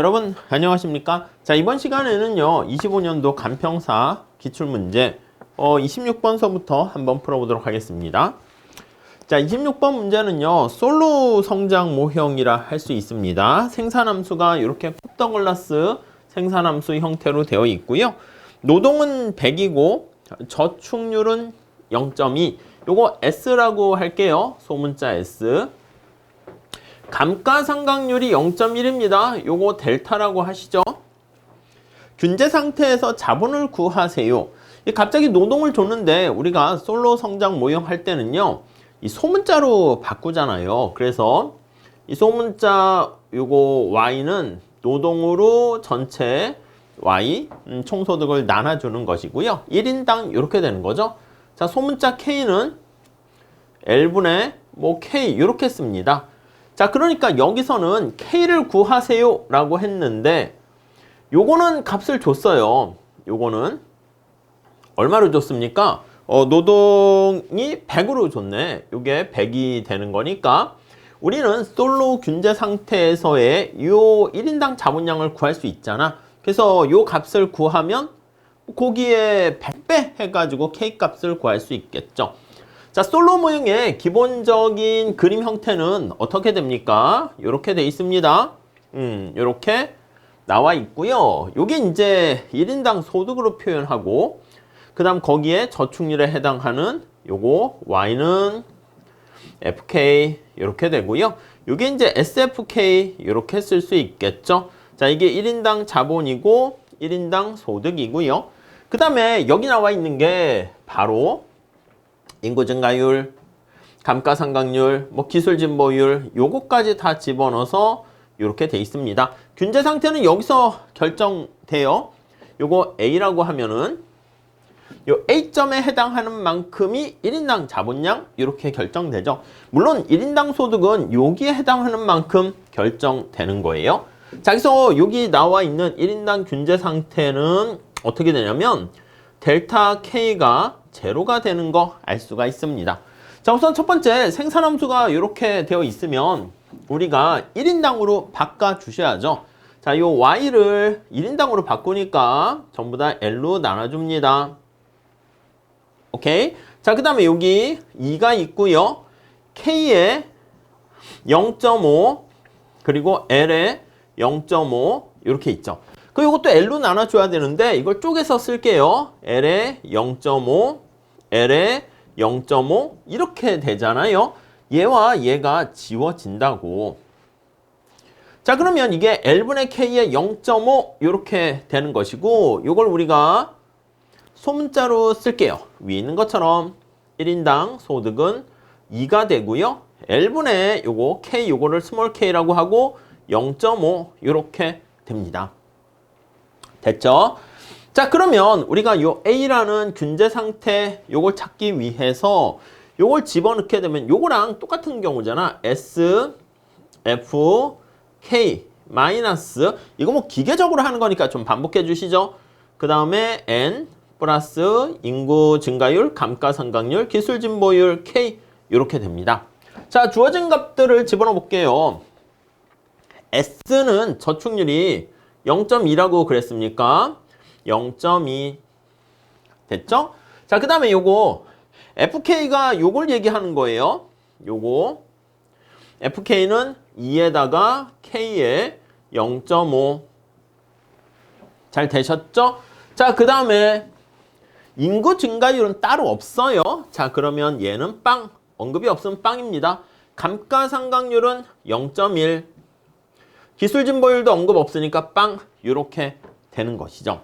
여러분 안녕하십니까? 자, 이번 시간에는요 25년도 간평사 기출문제 26번서부터 한번 풀어보도록 하겠습니다. 자, 26번 문제는요 솔로 성장 모형이라 할 수 있습니다. 생산함수가 이렇게 컵더글라스 생산함수 형태로 되어 있고요. 노동은 100이고 저축률은 0.2. 요거 S라고 할게요. 소문자 S. 감가상각률이 0.1입니다. 요거 델타라고 하시죠. 균제 상태에서 자본을 구하세요. 갑자기 노동을 줬는데 우리가 솔로 성장 모형 할 때는요 이 소문자로 바꾸잖아요. 그래서 이 소문자 요거 Y는 노동으로 전체 Y 총소득을 나눠주는 것이고요. 1인당 이렇게 되는 거죠. 자, 소문자 K는 L분의 K 이렇게 씁니다. 자, 그러니까 여기서는 K를 구하세요 라고 했는데 요거는 값을 줬어요. 요거는 얼마로 줬습니까? 노동이 100으로 줬네. 요게 100이 되는 거니까 우리는 솔로 균제 상태에서의 요 1인당 자본량을 구할 수 있잖아. 그래서 요 값을 구하면 거기에 100배 해가지고 K 값을 구할 수 있겠죠. 자, 솔로 모형의 기본적인 그림 형태는 어떻게 됩니까? 이렇게 돼 있습니다. 이렇게 나와 있고요. 요게 이제 1인당 소득으로 표현하고 그 다음 거기에 저축률에 해당하는 요거 Y는 FK 이렇게 되고요. 요게 이제 SFK 이렇게 쓸 수 있겠죠. 자, 이게 1인당 자본이고 1인당 소득이고요. 그 다음에 여기 나와 있는 게 바로 인구 증가율, 감가상각률, 기술 진보율 요거까지 다 집어넣어서 이렇게 돼 있습니다. 균제 상태는 여기서 결정돼요. 요거 A라고 하면은 요 A점에 해당하는 만큼이 1인당 자본량 이렇게 결정되죠. 물론 1인당 소득은 여기에 해당하는 만큼 결정되는 거예요. 자, 그래서 여기 나와 있는 1인당 균제 상태는 어떻게 되냐면 델타 K가 제로가 되는 거 알 수가 있습니다. 자, 우선 첫 번째 생산함수가 이렇게 되어 있으면 우리가 1인당으로 바꿔 주셔야죠. 자, 요 Y를 1인당으로 바꾸니까 전부 다 L로 나눠줍니다. 오케이. 자, 그 다음에 여기 2가 있고요. K에 0.5 그리고 L에 0.5 이렇게 있죠. 그 이것도 L로 나눠줘야 되는데 이걸 쪼개서 쓸게요. L에 0.5, L에 0.5 이렇게 되잖아요. 얘와 얘가 지워진다고. 자, 그러면 이게 L분의 K에 0.5 이렇게 되는 것이고 이걸 우리가 소문자로 쓸게요. 위에 있는 것처럼 1인당 소득은 2가 되고요. L분의 요거 K 요거를 스몰 k라고 하고 0.5 이렇게 됩니다. 됐죠? 자, 그러면 우리가 요 A라는 균제 상태 요걸 찾기 위해서 요걸 집어넣게 되면 요거랑 똑같은 경우잖아. S, F, K, 마이너스 이거 기계적으로 하는 거니까 좀 반복해 주시죠. 그 다음에 N 플러스 인구 증가율, 감가상각률, 기술 진보율, K 이렇게 됩니다. 자, 주어진 값들을 집어넣어 볼게요. S는 저축률이 0.2라고 그랬습니까? 0.2 됐죠? 자, 그 다음에 요거 FK가 요걸 얘기하는 거예요. 요거 FK는 2에다가 K에 0.5 잘 되셨죠? 자, 그 다음에 인구 증가율은 따로 없어요. 자, 그러면 얘는 빵. 언급이 없으면 빵입니다. 감가상각률은 0.1 기술 진보율도 언급 없으니까 빵 이렇게 되는 것이죠.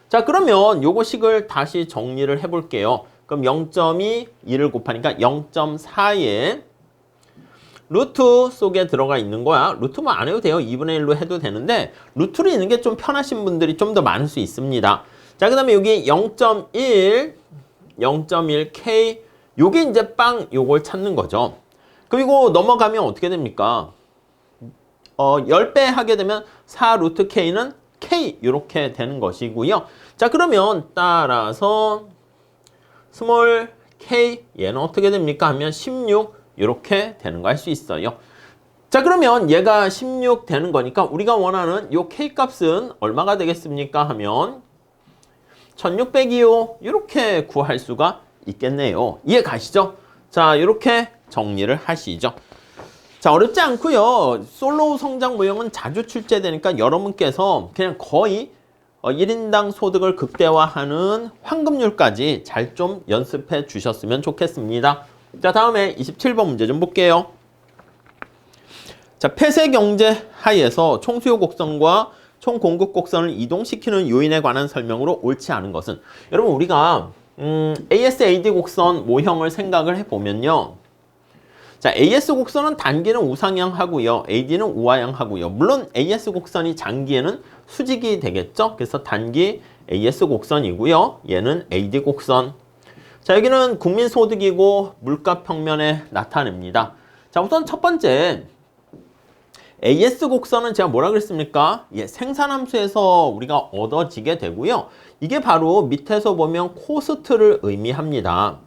자, 그러면 요거 식을 다시 정리를 해볼게요. 그럼 0.2, 2를 곱하니까 0.4에 루트 속에 들어가 있는 거야. 루트 안 해도 돼요. 2분의 1로 해도 되는데 루트로 있는 게 좀 편하신 분들이 좀 더 많을 수 있습니다. 자, 그 다음에 여기 0.1, 0.1K 요게 이제 빵 요걸 찾는 거죠. 그리고 넘어가면 어떻게 됩니까? 10배 하게 되면 4 루트 K는 K 이렇게 되는 것이고요. 자, 그러면 따라서 스몰 K 얘는 어떻게 됩니까? 하면 16 이렇게 되는 거 알 수 있어요. 자, 그러면 얘가 16 되는 거니까 우리가 원하는 요 K값은 얼마가 되겠습니까? 하면 1600이요. 이렇게 구할 수가 있겠네요. 이해 가시죠? 자, 이렇게 정리를 하시죠. 자, 어렵지 않고요. 솔로 성장 모형은 자주 출제되니까 여러분께서 그냥 거의 1인당 소득을 극대화하는 황금률까지 잘 좀 연습해 주셨으면 좋겠습니다. 자, 다음에 27번 문제 좀 볼게요. 자, 폐쇄 경제 하에서 총수요 곡선과 총 공급 곡선을 이동시키는 요인에 관한 설명으로 옳지 않은 것은, 여러분 우리가 AS/AD 곡선 모형을 생각을 해보면요. 자, AS 곡선은 단기는 우상향하고요. AD는 우하향하고요. 물론 AS 곡선이 장기에는 수직이 되겠죠. 그래서 단기 AS 곡선이고요. 얘는 AD 곡선. 자, 여기는 국민소득이고 물가 평면에 나타냅니다. 자, 우선 첫 번째 AS 곡선은 제가 뭐라 그랬습니까? 예, 생산함수에서 우리가 얻어지게 되고요. 이게 바로 밑에서 보면 코스트를 의미합니다.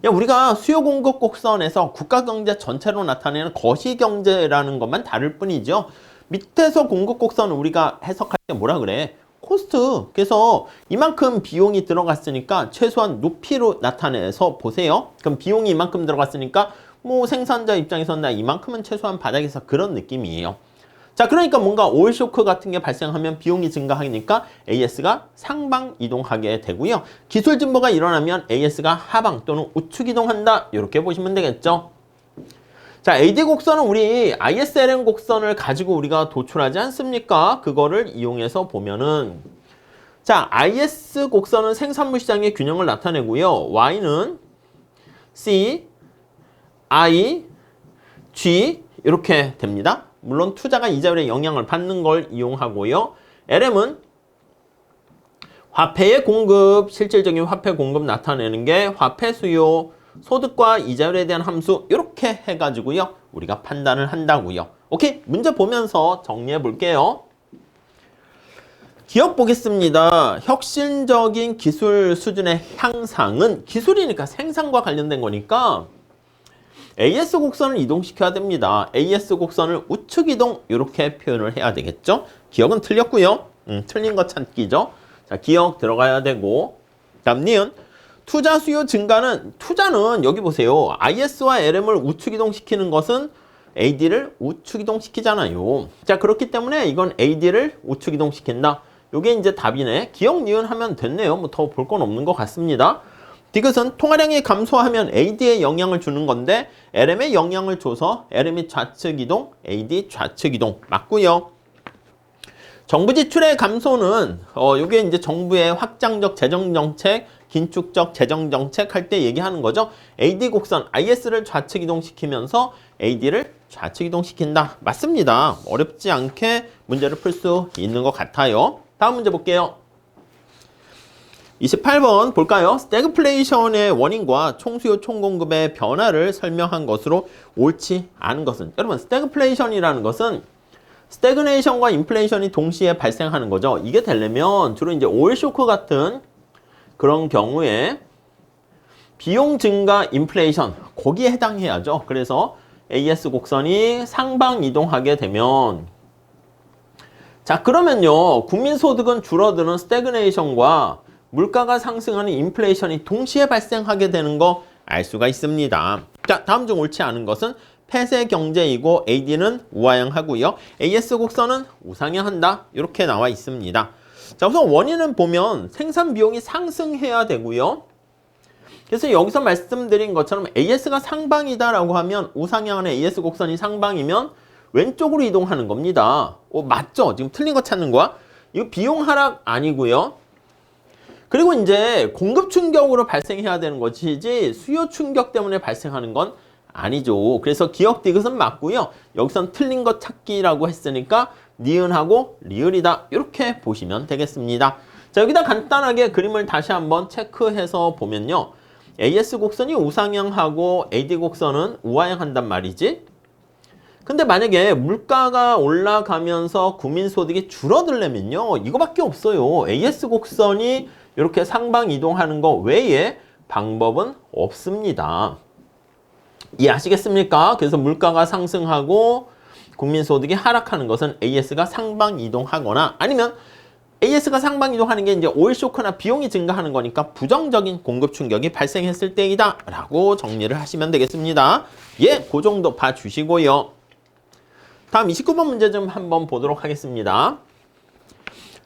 우리가 수요 공급 곡선에서 국가 경제 전체로 나타내는 거시경제라는 것만 다를 뿐이죠. 밑에서 공급 곡선은 우리가 해석할 때 뭐라 그래? 코스트. 그래서 이만큼 비용이 들어갔으니까 최소한 높이로 나타내서 보세요. 그럼 비용이 이만큼 들어갔으니까 뭐 생산자 입장에서는 이만큼은 최소한 바닥에서 그런 느낌이에요. 자, 그러니까 뭔가 오일 쇼크 같은 게 발생하면 비용이 증가하니까 AS가 상방 이동하게 되고요. 기술 진보가 일어나면 AS가 하방 또는 우측 이동한다. 이렇게 보시면 되겠죠. 자, AD 곡선은 우리 ISLN 곡선을 가지고 우리가 도출하지 않습니까? 그거를 이용해서 보면은, 자, IS 곡선은 생산물 시장의 균형을 나타내고요. Y는 C, I, G 이렇게 됩니다. 물론 투자가 이자율의 영향을 받는 걸 이용하고요. LM은 화폐의 공급, 실질적인 화폐 공급 나타내는 게 화폐 수요, 소득과 이자율에 대한 함수 이렇게 해가지고요. 우리가 판단을 한다고요. 오케이? 문제 보면서 정리해 볼게요. 기억 보겠습니다. 혁신적인 기술 수준의 향상은 기술이니까 생산과 관련된 거니까 AS 곡선을 이동시켜야 됩니다. AS 곡선을 우측 이동 이렇게 표현을 해야 되겠죠. 기억은 틀렸고요. 틀린 거 찾기죠. 자, 기억 들어가야 되고, 다음 니은 투자 수요 증가는, 투자는 여기 보세요. IS와 LM을 우측 이동시키는 것은 AD를 우측 이동시키잖아요. 자, 그렇기 때문에 이건 AD를 우측 이동시킨다. 요게 이제 답이네. 기억 니은 하면 됐네요. 뭐 더 볼 건 없는 것 같습니다. 디귿은 통화량이 감소하면 AD에 영향을 주는 건데 LM에 영향을 줘서 LM이 좌측 이동, AD 좌측 이동 맞고요. 정부 지출의 감소는 이게 이제 정부의 확장적 재정 정책, 긴축적 재정 정책 할 때 얘기하는 거죠. AD 곡선 IS를 좌측 이동시키면서 AD를 좌측 이동시킨다. 맞습니다. 어렵지 않게 문제를 풀 수 있는 것 같아요. 다음 문제 볼게요. 28번 볼까요? 스태그플레이션의 원인과 총수요 총공급의 변화를 설명한 것으로 옳지 않은 것은, 여러분 스태그플레이션이라는 것은 스태그네이션과 인플레이션이 동시에 발생하는 거죠. 이게 되려면 주로 이제 오일 쇼크 같은 그런 경우에 비용 증가 인플레이션 거기에 해당해야죠. 그래서 AS 곡선이 상방 이동하게 되면, 자, 그러면요 국민소득은 줄어드는 스태그네이션과 물가가 상승하는 인플레이션이 동시에 발생하게 되는 거 알 수가 있습니다. 자, 다음 중 옳지 않은 것은 폐쇄 경제이고 AD는 우하향하고요. AS 곡선은 우상향한다. 이렇게 나와 있습니다. 자, 우선 원인은 보면 생산 비용이 상승해야 되고요. 그래서 여기서 말씀드린 것처럼 AS가 상방이다라고 하면 우상향하는 AS 곡선이 상방이면 왼쪽으로 이동하는 겁니다. 맞죠? 지금 틀린 거 찾는 거야? 이거 비용 하락 아니고요. 그리고 이제 공급 충격으로 발생해야 되는 것이지 수요 충격 때문에 발생하는 건 아니죠. 그래서 기억 디귿은 맞고요. 여기선 틀린 것 찾기라고 했으니까 니은하고 리을이다. 이렇게 보시면 되겠습니다. 자, 여기다 간단하게 그림을 다시 한번 체크해서 보면요. AS 곡선이 우상향하고 AD 곡선은 우하향한단 말이지. 근데 만약에 물가가 올라가면서 국민소득이 줄어들려면요. 이거밖에 없어요. AS 곡선이 이렇게 상방 이동하는 거 외에 방법은 없습니다. 이해하시겠습니까? 그래서 물가가 상승하고 국민소득이 하락하는 것은 AS가 상방 이동하거나 아니면 AS가 상방 이동하는 게 이제 오일 쇼크나 비용이 증가하는 거니까 부정적인 공급 충격이 발생했을 때이다 라고 정리를 하시면 되겠습니다. 예, 그 정도 봐주시고요. 다음 29번 문제 좀 한번 보도록 하겠습니다.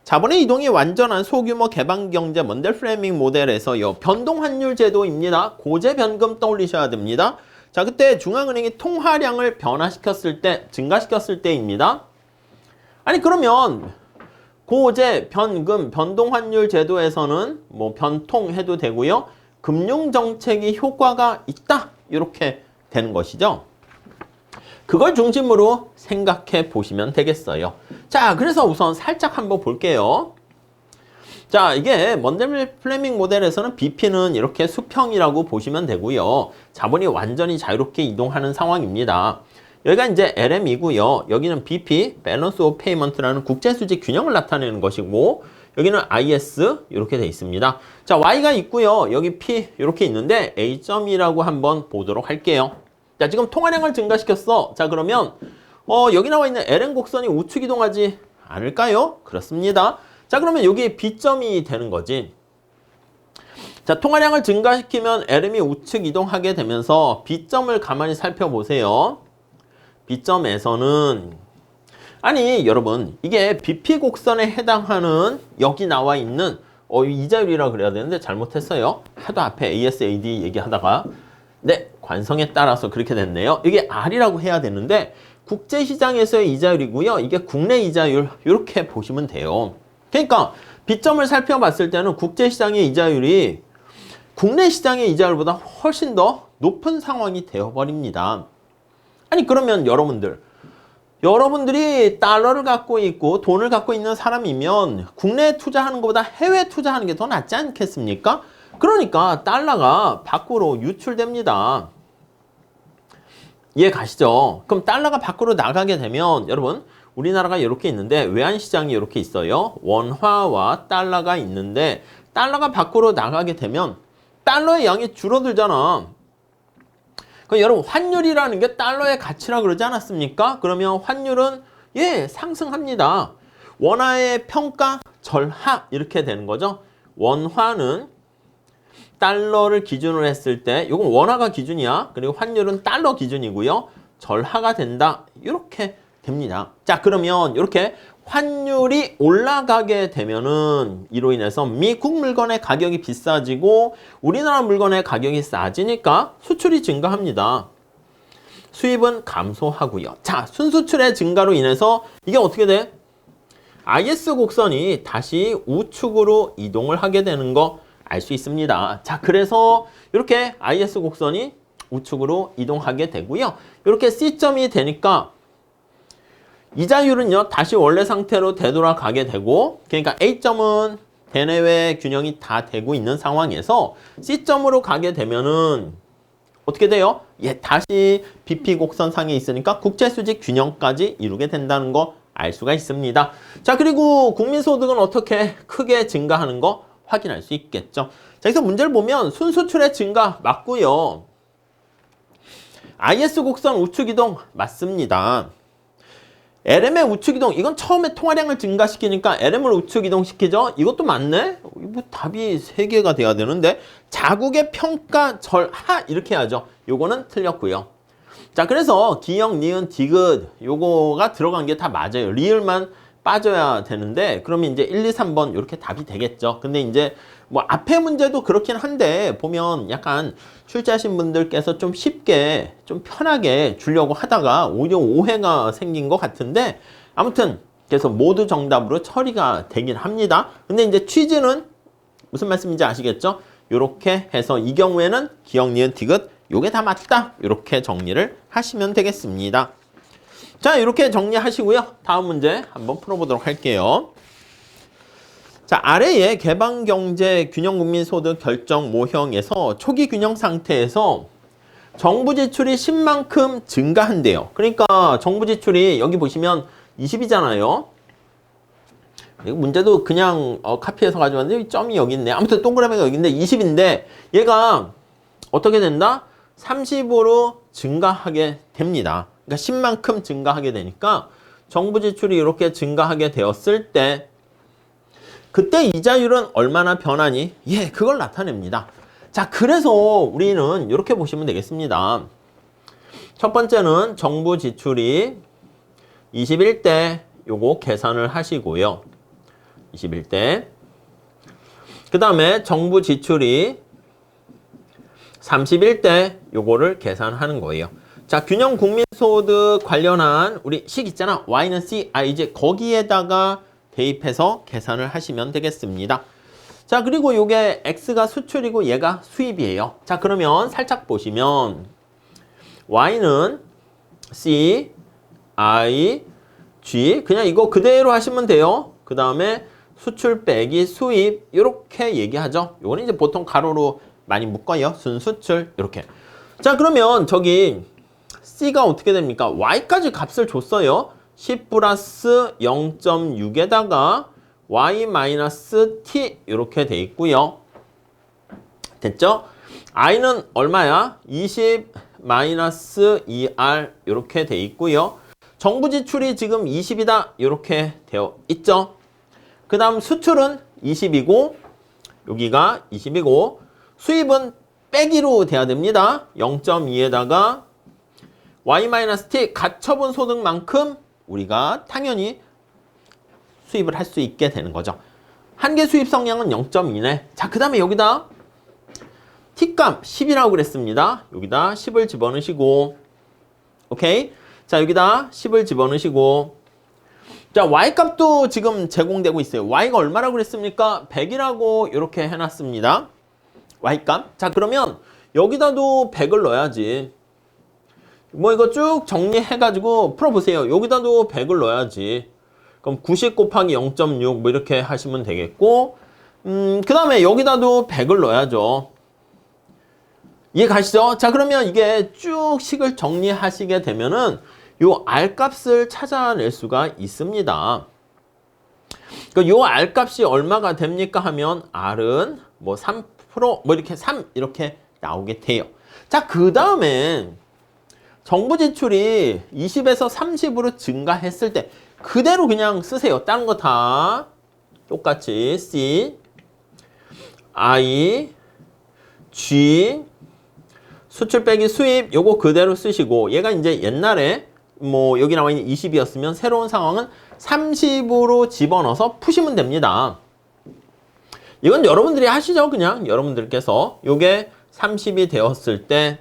자본의 이동이 완전한 소규모 개방경제 먼델 프레밍 모델에서요. 변동환율 제도입니다. 고제 변금 떠올리셔야 됩니다. 자, 그때 중앙은행이 통화량을 변화시켰을 때, 증가시켰을 때입니다. 아니 그러면 고제, 변금, 변동환율 제도에서는 뭐 변통해도 되고요. 금융정책이 효과가 있다. 이렇게 되는 것이죠. 그걸 중심으로 생각해 보시면 되겠어요. 자, 그래서 우선 살짝 한번 볼게요. 자, 이게 먼델 플레밍 모델에서는 BP는 이렇게 수평이라고 보시면 되고요. 자본이 완전히 자유롭게 이동하는 상황입니다. 여기가 이제 LM이고요. 여기는 BP, Balance of Payment라는 국제수지 균형을 나타내는 것이고 여기는 IS 이렇게 돼 있습니다. 자, Y가 있고요. 여기 P 이렇게 있는데 A점이라고 한번 보도록 할게요. 자, 지금 통화량을 증가시켰어. 자, 그러면 여기 나와 있는 LM 곡선이 우측 이동하지 않을까요? 그렇습니다. 자, 그러면 여기 B점이 되는 거지. 자, 통화량을 증가시키면 LM이 우측 이동하게 되면서 B점을 가만히 살펴보세요. B점에서는 아니 여러분 이게 BP 곡선에 해당하는 여기 나와 있는 이자율이라 그래야 되는데 잘못했어요. 하도 앞에 AS/AD 얘기하다가 네, 관성에 따라서 그렇게 됐네요. 이게 R이라고 해야 되는데 국제시장에서의 이자율이고요. 이게 국내 이자율 이렇게 보시면 돼요. 그러니까 B점을 살펴봤을 때는 국제시장의 이자율이 국내 시장의 이자율보다 훨씬 더 높은 상황이 되어버립니다. 아니 그러면 여러분들이 달러를 갖고 있고 돈을 갖고 있는 사람이면 국내에 투자하는 것보다 해외에 투자하는 게 더 낫지 않겠습니까? 그러니까 달러가 밖으로 유출됩니다. 이해 가시죠? 그럼 달러가 밖으로 나가게 되면 여러분 우리나라가 이렇게 있는데 외환시장이 이렇게 있어요. 원화와 달러가 있는데 달러가 밖으로 나가게 되면 달러의 양이 줄어들잖아. 그럼 여러분 환율이라는 게 달러의 가치라 그러지 않았습니까? 그러면 환율은 상승합니다. 원화의 평가 절하 이렇게 되는 거죠. 원화는 달러를 기준으로 했을 때 이건 원화가 기준이야. 그리고 환율은 달러 기준이고요. 절하가 된다. 이렇게 됩니다. 자, 그러면 이렇게 환율이 올라가게 되면은 이로 인해서 미국 물건의 가격이 비싸지고 우리나라 물건의 가격이 싸지니까 수출이 증가합니다. 수입은 감소하고요. 자, 순수출의 증가로 인해서 이게 어떻게 돼? IS 곡선이 다시 우측으로 이동을 하게 되는 거 알 수 있습니다. 자, 그래서 이렇게 IS 곡선이 우측으로 이동하게 되고요. 이렇게 C점이 되니까 이자율은요 다시 원래 상태로 되돌아가게 되고 그러니까 A점은 대내외 균형이 다 되고 있는 상황에서 C점으로 가게 되면은 어떻게 돼요? 다시 BP 곡선상에 있으니까 국제수지 균형까지 이루게 된다는 거 알 수가 있습니다. 자, 그리고 국민소득은 어떻게 크게 증가하는 거 확인할 수 있겠죠. 자, 여기서 문제를 보면 순수출의 증가 맞고요. IS 곡선 우측 이동 맞습니다. LM의 우측 이동 이건 처음에 통화량을 증가시키니까 LM을 우측 이동시키죠. 이것도 맞네. 뭐 답이 3개가 돼야 되는데 자국의 평가 절하 이렇게 하죠. 요거는 틀렸고요. 자, 그래서 기역, 니은, 디귿 요거가 들어간 게 다 맞아요. 리을만 빠져야 되는데 그러면 이제 1, 2, 3번 이렇게 답이 되겠죠. 근데 이제 뭐 앞에 문제도 그렇긴 한데 보면 약간 출제하신 분들께서 좀 쉽게 좀 편하게 주려고 하다가 오히려 오해가 생긴 것 같은데 아무튼 그래서 모두 정답으로 처리가 되긴 합니다. 근데 이제 취지는 무슨 말씀인지 아시겠죠? 이렇게 해서 이 경우에는 기역, 니은, 디귿 요게 다 맞다. 이렇게 정리를 하시면 되겠습니다. 자, 이렇게 정리하시고요. 다음 문제 한번 풀어보도록 할게요. 자, 아래의 개방경제균형국민소득 결정 모형에서 초기 균형 상태에서 정부 지출이 10만큼 증가한대요. 그러니까 정부 지출이 여기 보시면 20이잖아요. 그리고 문제도 그냥 카피해서 가져왔는데 점이 여기 있네. 아무튼 동그라미가 여기 있는데 20인데 얘가 어떻게 된다? 30으로 증가하게 됩니다. 그러니까 10만큼 증가하게 되니까 정부 지출이 이렇게 증가하게 되었을 때 그때 이자율은 얼마나 변하니? 예, 그걸 나타냅니다. 자, 그래서 우리는 이렇게 보시면 되겠습니다. 첫 번째는 정부 지출이 21대 요거 계산을 하시고요. 21대. 그 다음에 정부 지출이 31대 요거를 계산하는 거예요. 자, 균형 국민소득 관련한 우리 식 있잖아. Y는 C, 이제 거기에다가 대입해서 계산을 하시면 되겠습니다. 자, 그리고 요게 X가 수출이고 얘가 수입이에요. 자, 그러면 살짝 보시면 Y는 C, I, G 그냥 이거 그대로 하시면 돼요. 그 다음에 수출 빼기 수입 이렇게 얘기하죠. 요거는 이제 보통 가로로 많이 묶어요. 순수출 이렇게. 자, 그러면 저기 C가 어떻게 됩니까? Y까지 값을 줬어요. 10 플러스 0.6에다가 Y 마이너스 T 이렇게 돼 있고요. 됐죠? I는 얼마야? 20 마이너스 2R 이렇게 돼 있고요. 정부 지출이 지금 20이다 이렇게 되어 있죠. 그 다음 수출은 20이고 여기가 20이고 수입은 빼기로 돼야 됩니다. 0.2에다가 Y-T 가처분 소득만큼 우리가 당연히 수입을 할 수 있게 되는 거죠. 한계 수입 성량은 0.2네. 자, 그 다음에 여기다 T값 10이라고 그랬습니다. 여기다 10을 집어넣으시고 오케이? 자, 여기다 10을 집어넣으시고 자, Y값도 지금 제공되고 있어요. Y가 얼마라고 그랬습니까? 100이라고 이렇게 해놨습니다. Y값. 자, 그러면 여기다도 100을 넣어야지. 뭐 이거 쭉 정리해가지고 풀어보세요. 여기다도 100을 넣어야지. 그럼 90 곱하기 0.6 뭐 이렇게 하시면 되겠고 그 다음에 여기다도 100을 넣어야죠. 이해 가시죠? 자, 그러면 이게 쭉 식을 정리하시게 되면은 요 R값을 찾아낼 수가 있습니다. 요 R값이 얼마가 됩니까 하면 R은 뭐 3% 뭐 이렇게 3 이렇게 나오게 돼요. 자, 그 다음에 정부 지출이 20에서 30으로 증가했을 때 그대로 그냥 쓰세요. 다른 거 다 똑같이 C, I, G 수출 빼기 수입 요거 그대로 쓰시고 얘가 이제 옛날에 뭐 여기 나와 있는 20이었으면 새로운 상황은 30으로 집어넣어서 푸시면 됩니다. 이건 여러분들이 하시죠. 그냥 여러분들께서 요게 30이 되었을 때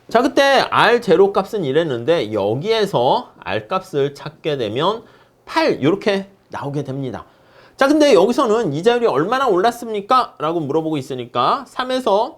자, 그때 R 제로 값은 이랬는데 여기에서 R 값을 찾게 되면 8 이렇게 나오게 됩니다. 자, 근데 여기서는 이자율이 얼마나 올랐습니까? 라고 물어보고 있으니까 3에서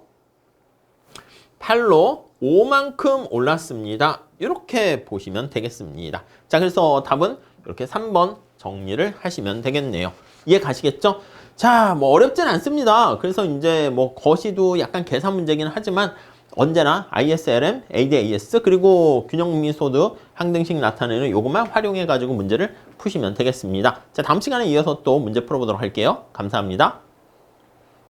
8로 5만큼 올랐습니다. 이렇게 보시면 되겠습니다. 자, 그래서 답은 이렇게 3번 정리를 하시면 되겠네요. 이해 가시겠죠? 자, 뭐 어렵진 않습니다. 그래서 이제 뭐 거시도 약간 계산 문제긴 하지만 언제나 ISLM, ADAS 그리고 균형국민소득 항등식 나타내는 요것만 활용해 가지고 문제를 푸시면 되겠습니다. 자, 다음 시간에 이어서 또 문제 풀어보도록 할게요. 감사합니다.